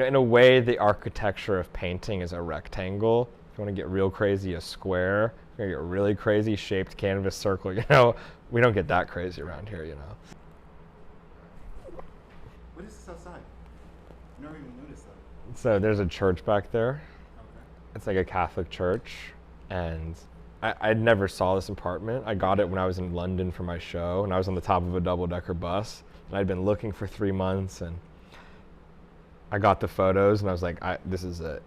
in a way, the architecture of painting is a rectangle. If you want to get real crazy, a square. If you want to get really crazy, shaped canvas, circle. We don't get that crazy around here. What is this outside? I never even noticed that. So there's a church back there. Okay. It's like a Catholic church, and I never saw this apartment. I got it when I was in London for my show, and I was on the top of a double-decker bus, and I'd been looking for 3 months, and I got the photos, and I was like, this is it,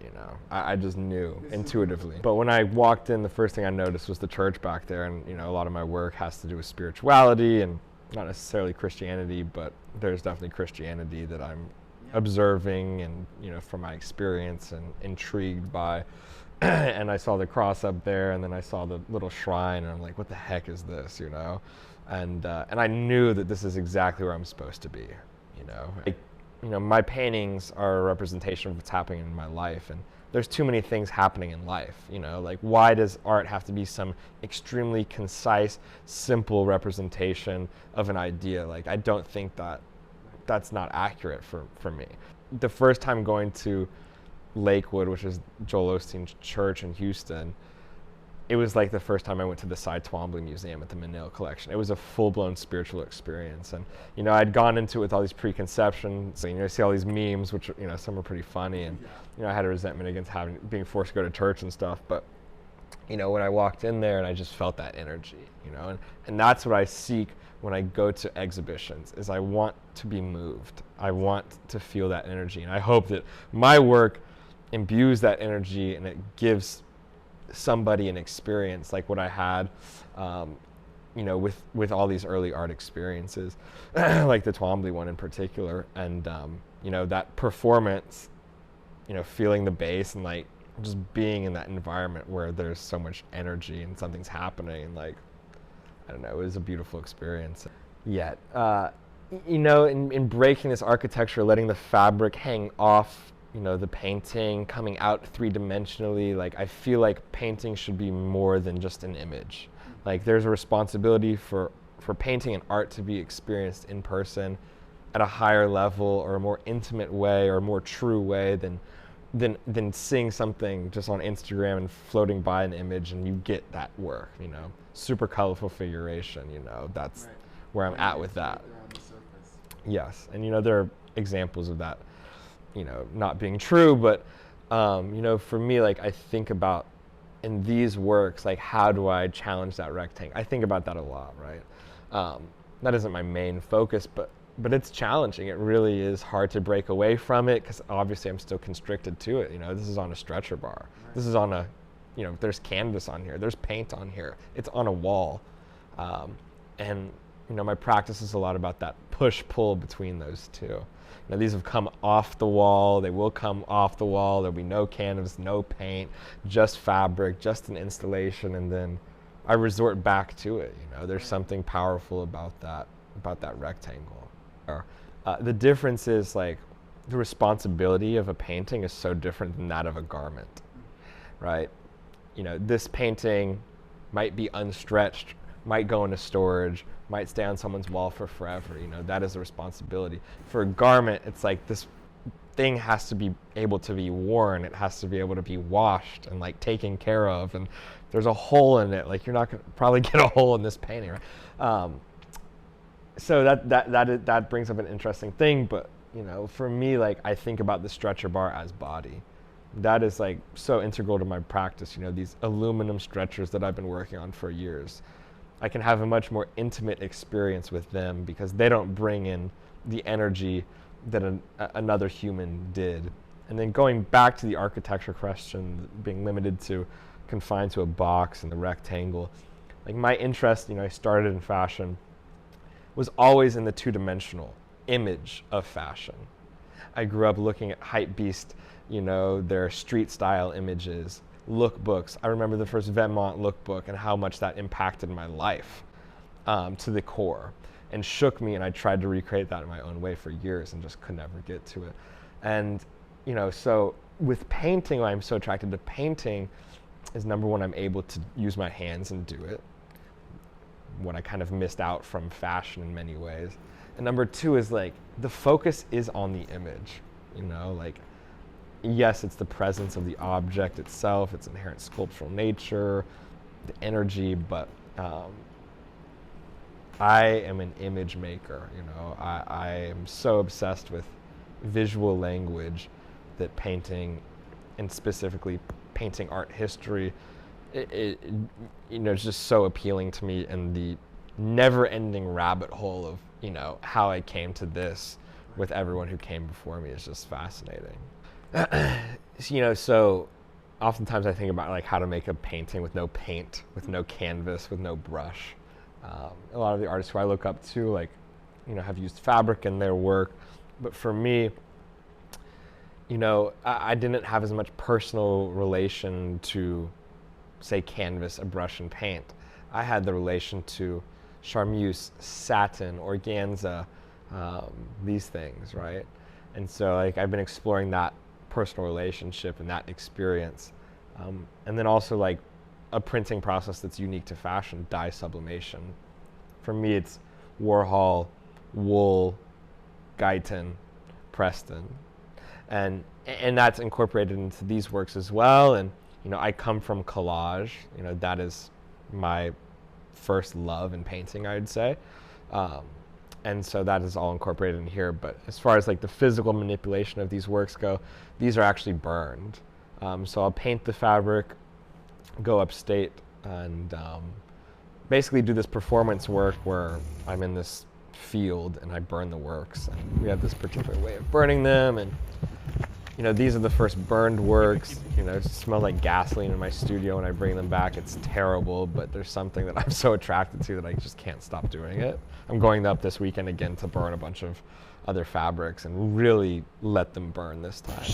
I just knew intuitively. But when I walked in, the first thing I noticed was the church back there, and a lot of my work has to do with spirituality, and not necessarily Christianity, but there's definitely Christianity that I'm observing and, from my experience and intrigued by. And I saw the cross up there, and then I saw the little shrine, and I'm like, what the heck is this, And I knew that this is exactly where I'm supposed to be, my paintings are a representation of what's happening in my life, and there's too many things happening in life, like why does art have to be some extremely concise, simple representation of an idea? Like, I don't think that's not accurate for me. The first time going to Lakewood, which is Joel Osteen's church in Houston, it was like the first time I went to the Cy Twombly Museum at the Menil Collection. It was a full-blown spiritual experience, and I'd gone into it with all these preconceptions. So, I see all these memes, which some are pretty funny, and I had a resentment against being forced to go to church and stuff. But when I walked in there, and I just felt that energy, and that's what I seek when I go to exhibitions. Is I want to be moved. I want to feel that energy, and I hope that my work imbues that energy, and it gives somebody an experience like what I had, with all these early art experiences, like the Twombly one in particular, and that performance, feeling the bass and like just being in that environment where there's so much energy and something's happening, and like, I don't know, it was a beautiful experience. Yet, in breaking this architecture, letting the fabric hang off the painting, coming out three-dimensionally, like I feel like painting should be more than just an image. Like, there's a responsibility for painting and art to be experienced in person at a higher level, or a more intimate way, or a more true way than seeing something just on Instagram and floating by an image and you get that work, super colorful figuration, that's right where I'm at with that. Yes, and there are examples of that not being true, but for me, like, I think about in these works, like, how do I challenge that rectangle? I think about that a lot, right? That isn't my main focus, but it's challenging. It really is hard to break away from it, because obviously I'm still constricted to it. This is on a stretcher bar. Right. This is on a, there's canvas on here. There's paint on here. It's on a wall. And my practice is a lot about that push-pull between those two. Now, these have come off the wall. They will come off the wall. There'll be no canvas, no paint, just fabric, just an installation, and then I resort back to it. There's something powerful about that rectangle. The difference is, like, the responsibility of a painting is so different than that of a garment, right? This painting might be unstretched, might go into storage, might stay on someone's wall for forever. That is a responsibility. For a garment, it's like this thing has to be able to be worn. It has to be able to be washed and like taken care of. And there's a hole in it. Like, you're not gonna probably get a hole in this painting, right? So that brings up an interesting thing. But for me, like, I think about the stretcher bar as body. That is like so integral to my practice. These aluminum stretchers that I've been working on for years. I can have a much more intimate experience with them because they don't bring in the energy that another human did. And then going back to the architecture question, being confined to a box and the rectangle, like, my interest, I started in fashion, was always in the two-dimensional image of fashion. I grew up looking at Hypebeast, their street style images, lookbooks. I remember the first Vetements lookbook and how much that impacted my life to the core and shook me, and I tried to recreate that in my own way for years and just could never get to it. And so with painting, why I'm so attracted to painting is, number one, I'm able to use my hands and do it, what I kind of missed out from fashion in many ways. And number two is, like, the focus is on the image, like, yes, it's the presence of the object itself, its inherent sculptural nature, the energy, but I am an image maker. I am so obsessed with visual language that painting, and specifically painting art history, it's just so appealing to me, and the never-ending rabbit hole of how I came to this with everyone who came before me is just fascinating. So oftentimes I think about like how to make a painting with no paint, with no canvas, with no brush. A lot of the artists who I look up to, like, have used fabric in their work, but for me, I didn't have as much personal relation to, say, canvas, a brush, and paint. I had the relation to charmeuse, satin, organza, these things, right? And so, like, I've been exploring that personal relationship and that experience. And then also, like, a printing process that's unique to fashion, dye sublimation. For me, it's Warhol, Wool, Guyton, Preston. And that's incorporated into these works as well. And, I come from collage. That is my first love in painting, I'd say. And so that is all incorporated in here. But as far as like the physical manipulation of these works go, these are actually burned. So I'll paint the fabric, go upstate, and basically do this performance work where I'm in this field and I burn the works. And we have this particular way of burning them. And these are the first burned works. It smell like gasoline in my studio when I bring them back. It's terrible, but there's something that I'm so attracted to that I just can't stop doing it. I'm going up this weekend again to burn a bunch of other fabrics and really let them burn this time.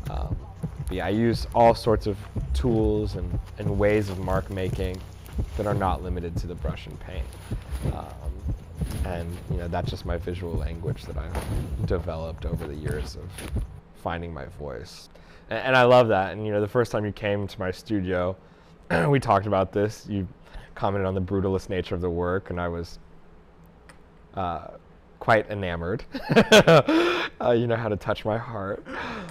But yeah, I use all sorts of tools and ways of mark making that are not limited to the brush and paint. And that's just my visual language that I've developed over the years of finding my voice. And I love that. And the first time you came to my studio, we talked about this. You commented on the brutalist nature of the work, and I was quite enamored. You know how to touch my heart.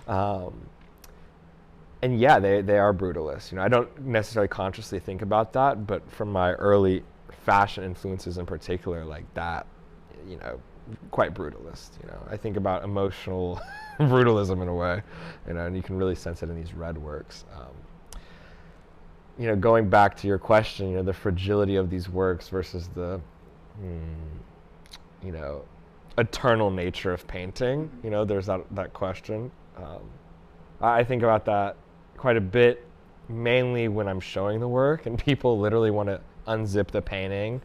And yeah, they are brutalist. I don't necessarily consciously think about that, but from my early fashion influences in particular, like that, quite brutalist. I think about emotional brutalism in a way, and you can really sense it in these red works. Going back to your question, the fragility of these works versus the, eternal nature of painting. There's that question. I think about that quite a bit, mainly when I'm showing the work and people literally want to unzip the painting,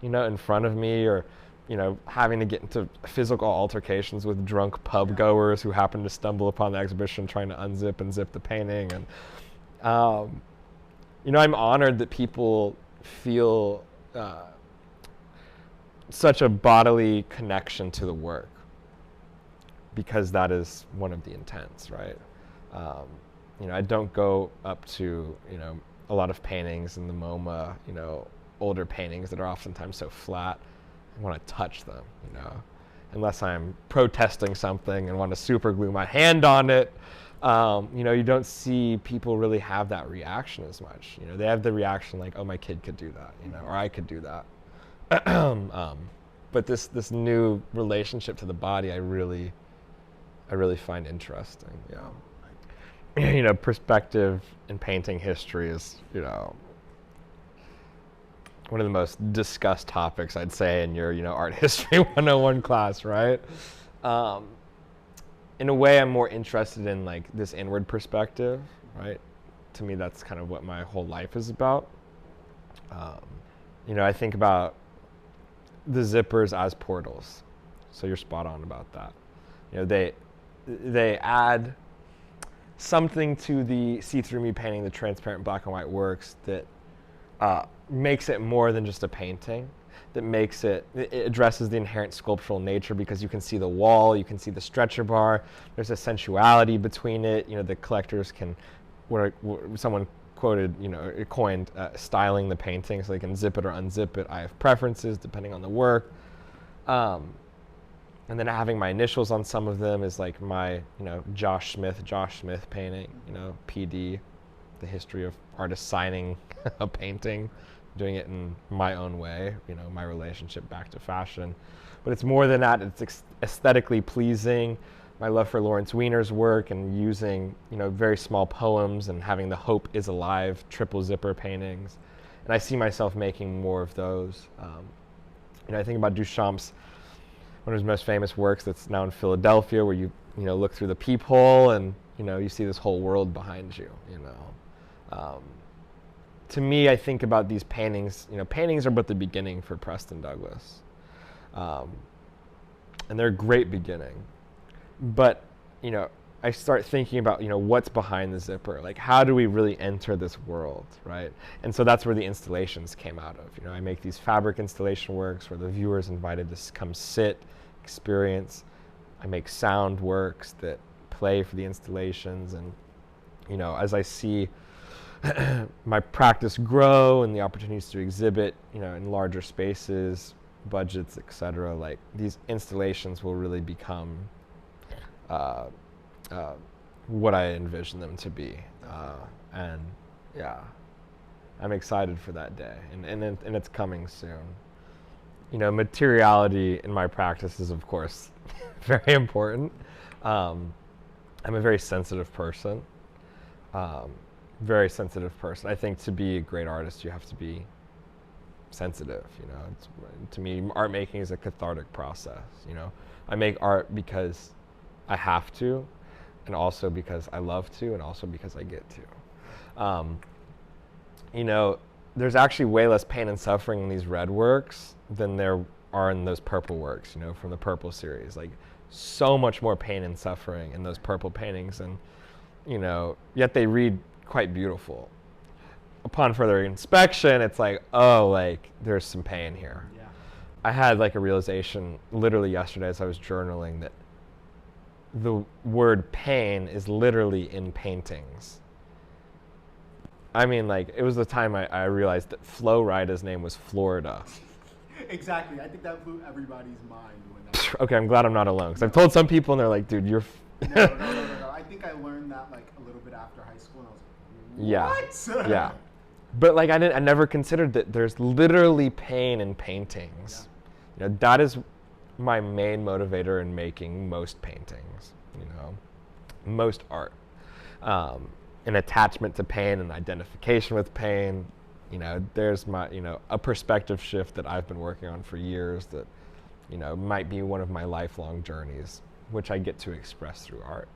in front of me, or having to get into physical altercations with drunk pub goers who happen to stumble upon the exhibition trying to unzip and zip the painting. And, I'm honored that people feel such a bodily connection to the work, because that is one of the intents, right? I don't go up to, a lot of paintings in the MoMA, older paintings that are oftentimes so flat. I want to touch them, unless I'm protesting something and want to super glue my hand on it. You don't see people really have that reaction as much. They have the reaction like, oh, my kid could do that, or I could do that. But this new relationship to the body, I really find interesting. Yeah. Perspective in painting history is, one of the most discussed topics, I'd say, in your, art history 101 class, right? In a way, I'm more interested in like this inward perspective, right? To me, that's kind of what my whole life is about. I think about the zippers as portals. So you're spot on about that. They add something to the CTHRUME painting, the transparent black and white works, that makes it more than just a painting, that makes it addresses the inherent sculptural nature, because you can see the wall, you can see the stretcher bar, there's a sensuality between it. The collectors can, someone coined styling the painting, so they can zip it or unzip it. I have preferences depending on the work. And then having my initials on some of them is like my, Josh Smith painting, PD, the history of artists signing a painting, doing it in my own way, my relationship back to fashion. But it's more than that. It's aesthetically pleasing. My love for Lawrence Weiner's work and using, very small poems and having the Hope is Alive triple zipper paintings. And I see myself making more of those. I think about Duchamp's, one of his most famous works that's now in Philadelphia, where you look through the peephole and you see this whole world behind you. To me, I think about these paintings. Paintings are but the beginning for Preston Douglas, and they're a great beginning. But I start thinking about what's behind the zipper. Like, how do we really enter this world, right? And so that's where the installations came out of. I make these fabric installation works where the viewer is invited to come sit, experience. I make sound works that play for the installations, and as I see my practice grow and the opportunities to exhibit, in larger spaces, budgets, etc., like these installations will really become what I envision them to be, and yeah, I'm excited for that day, and it's coming soon. Materiality in my practice is, of course, very important. I'm a very sensitive person. Very sensitive person. I think to be a great artist, you have to be sensitive. To me, art making is a cathartic process. I make art because I have to, and also because I love to, and also because I get to. There's actually way less pain and suffering in these red works than there are in those purple works, from the purple series. Like, so much more pain and suffering in those purple paintings, and, yet they read quite beautiful. Upon further inspection, it's like, oh, like, there's some pain here. Yeah. I had like a realization literally yesterday as I was journaling that the word pain is literally in paintings. I mean, like, it was the time I realized that Flo Rida's name was Florida. Exactly. I think that blew everybody's mind when that. Okay, I'm glad I'm not alone, because I've told some people and they're like, dude, you're... No. I think I learned that like a little bit after high school, and I was like, what? Yeah. But like, I never considered that there's literally pain in paintings. Yeah. That is my main motivator in making most paintings, most art. An attachment to pain and identification with pain. There's my, a perspective shift that I've been working on for years that, might be one of my lifelong journeys, which I get to express through art.